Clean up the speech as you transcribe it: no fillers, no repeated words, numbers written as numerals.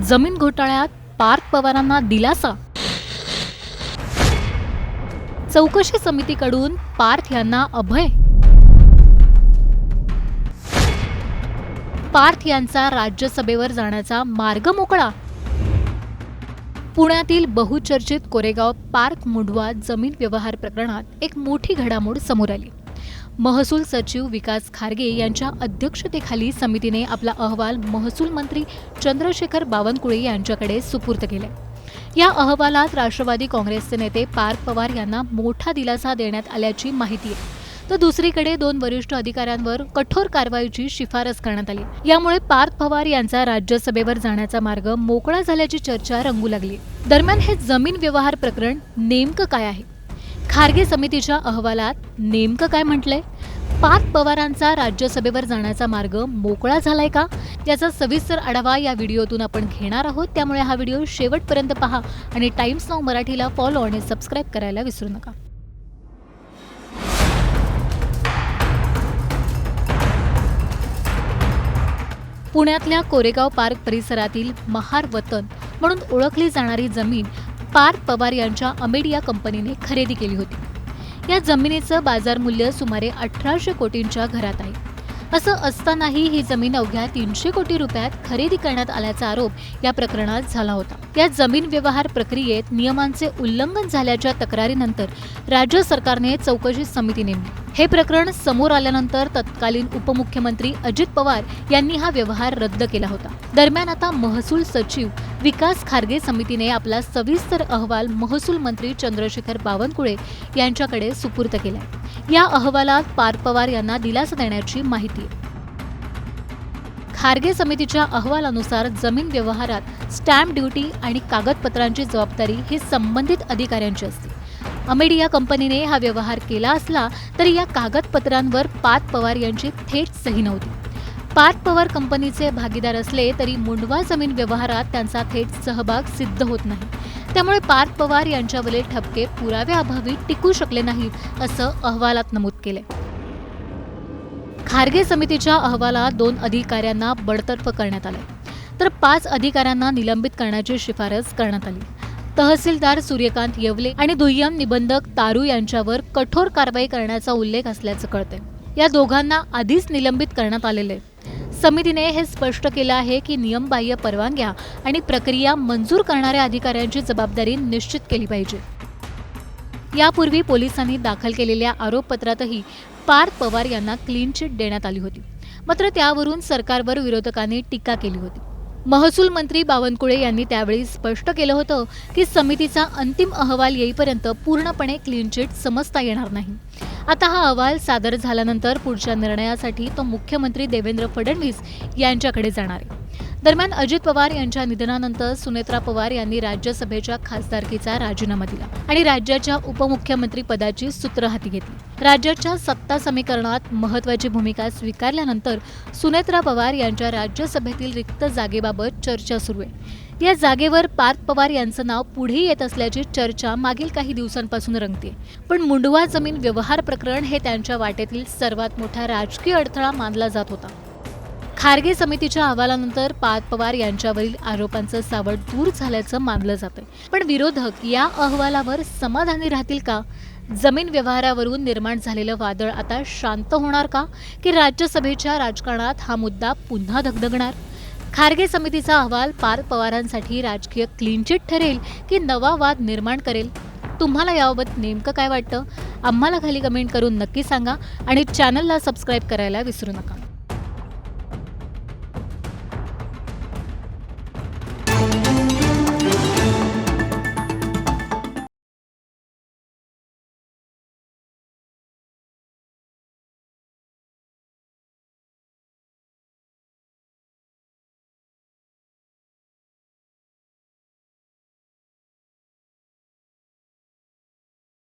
जमीन घोटाळ्यात पार्थ पवारांना दिलासा. चौकशी समितीकडून पार्थ यांना अभय. पार्थ यांचा राज्यसभेवर जाण्याचा मार्ग मोकळा. पुण्यातील बहुचर्चित कोरेगाव पार्क मुंढवा जमीन व्यवहार प्रकरणात एक मोठी घडामोड समोर आली. महसूल सचिव विकास खारगे यांच्या अध्यक्षतेखाली समितीने आपला अहवाल महसूल मंत्री चंद्रशेखर बावनकुळे यांच्याकडे सुपूर्द केलाय. या अहवालात राष्ट्रवादी काँग्रेसचे नेते पार्थ पवार यांना मोठा दिलासा देण्यात आल्याची माहिती आहे. तर दुसरीकडे 2 वरिष्ठ अधिकाऱ्यांवर कठोर कारवाईची शिफारस करण्यात आली. यामुळे पार्थ पवार यांचा राज्यसभेवर जाण्याचा मार्ग मोकळा झाल्याची चर्चा रंगू लागली. दरम्यान हे जमीन व्यवहार प्रकरण नेमकं काय आहे? खारगे समितीच्या अहवालात नेमकं काय म्हटलंय? पार्थ पवारांचा राज्यसभेवर जाण्याचा मार्ग मोकळा झालाय का? याचा सविस्तर आढावा या व्हिडिओतून आपण घेणार आहोत. त्यामुळे हा व्हिडिओ शेवटपर्यंत पहा आणि टाइम्स नाऊ मराठीला फॉलो आणि सबस्क्राईब करायला विसरू नका. पुण्यातल्या कोरेगाव पार्क परिसरातील महार वतन म्हणून ओळखली जाणारी जमीन पार्थ पवार यांच्या अमेडिया कंपनीने खरेदी केली होती. या जमिनीचं बाजार मूल्य सुमारे 1800 कोटींच्या घरात आहे. असं असतानाही ही जमीन अवघ्या 300 कोटी रुपयात खरेदी करण्यात आल्याचा आरोप या प्रकरणात झाला होता. या जमीन व्यवहार प्रक्रियेत नियमांचे उल्लंघन झाल्याच्या तक्रारीनंतर राज्य सरकारने चौकशी समिती नेमली. हे प्रकरण समोर आल्यानंतर तत्कालीन उपमुख्यमंत्री अजित पवार यांनी हा व्यवहार रद्द केला होता. दरम्यान आता महसूल सचिव विकास खारगे समितीने आपला सविस्तर अहवाल महसूल मंत्री चंद्रशेखर बावनकुळे यांच्याकडे सुपूर्द केलाय. या अहवालात पार्थ पवार यांना दिलासा देण्याची माहिती आहे. खारगे समितीच्या अहवालानुसार जमीन व्यवहारात स्टॅम्प ड्युटी आणि कागदपत्रांची जबाबदारी ही संबंधित अधिकाऱ्यांची असते. अमेडिया कंपनीने हा व्यवहार केला असला तरी या कागदपत्रांवर पार्थ पवार यांची थेट सही नव्हती. पार्थ पवार कंपनीचे भागीदार असले तरी मुंढवा जमीन व्यवहारात त्यांचा थेट सहभाग सिद्ध होत नाही. त्यामुळे पार्थ पवार यांच्यावरील ठपके पुराव्याअभावी टिकू शकले नाहीत असं अहवालात नमूद केले. खारगे समितीच्या अहवालात 2 अधिकाऱ्यांना बडतर्फ करण्यात आले तर 5 अधिकाऱ्यांना निलंबित करण्याची शिफारस करण्यात आली. तहसीलदार सूर्यकांत येवले आणि दुय्यम निबंधक तारू यांच्यावर कठोर कारवाई करण्याचा उल्लेख असल्याचं कळते. या दोघांना आधीच निलंबित करण्यात आलेले. समितीने हे स्पष्ट केलं आहे की नियमबाह्य परवानग्या आणि प्रक्रिया मंजूर करणाऱ्या अधिकाऱ्यांची जबाबदारी निश्चित केली पाहिजे. यापूर्वी पोलिसांनी दाखल केलेल्या आरोपपत्रातही पार्थ पवार यांना क्लीन चिट देण्यात आली होती. मात्र त्यावरून सरकारवर विरोधकांनी टीका केली होती. महसूल मंत्री बावनकुळे यांनी त्यावेळी स्पष्ट केलं होतं की समितीचा अंतिम अहवाल येईपर्यंत पूर्णपणे क्लीन चिट समजता येणार नाही. आता हा अहवाल सादर झाल्यानंतर पुढच्या निर्णयासाठी तो मुख्यमंत्री देवेंद्र फडणवीस यांच्याकडे जाणार आहे. दरम्यान अजित पवार यांच्या निधनानंतर सुनेत्रा पवार यांनी राज्यसभेच्या खासदारकीचा राजीनामा दिला आणि राज्याच्या उपमुख्यमंत्री पदाची सूत्र हाती घेतली. राज्याच्या सत्ता समीकरणात महत्त्वाची भूमिका स्वीकारल्यानंतर सुनेत्रा पवार यांच्या राज्यसभेतील रिक्त जागेबाबत चर्चा सुरू आहे. या जागेवर पार्थ पवार यांचं नाव पुढे येत असल्याची चर्चा मागील काही दिवसांपासून रंगते. पण मुंढवा जमीन व्यवहार प्रकरण हे त्यांच्या वाटेतील सर्वात मोठा राजकीय अडथळा मानला जात होता. खारगे समितीच्या अहवालानंतर पार्थ पवार यांच्यावरील आरोपांचं सावट दूर झाल्याचं मानलं जातंय. पण विरोधक या अहवालावर समाधानी राहतील का? जमीन व्यवहारावरून निर्माण झालेलं वादळ आता शांत होणार का? की राज्यसभेच्या राजकारणात हा मुद्दा पुन्हा धगधगणार? खारगे समितीचा अहवाल पार्थ पवारांसाठी राजकीय क्लीन चिट ठरेल की नवा वाद निर्माण करेल? तुम्हाला याबाबत नेमकं काय वाटतं? आम्हाला खाली कमेंट करून नक्की सांगा आणि चॅनलला सबस्क्राईब करायला विसरू नका.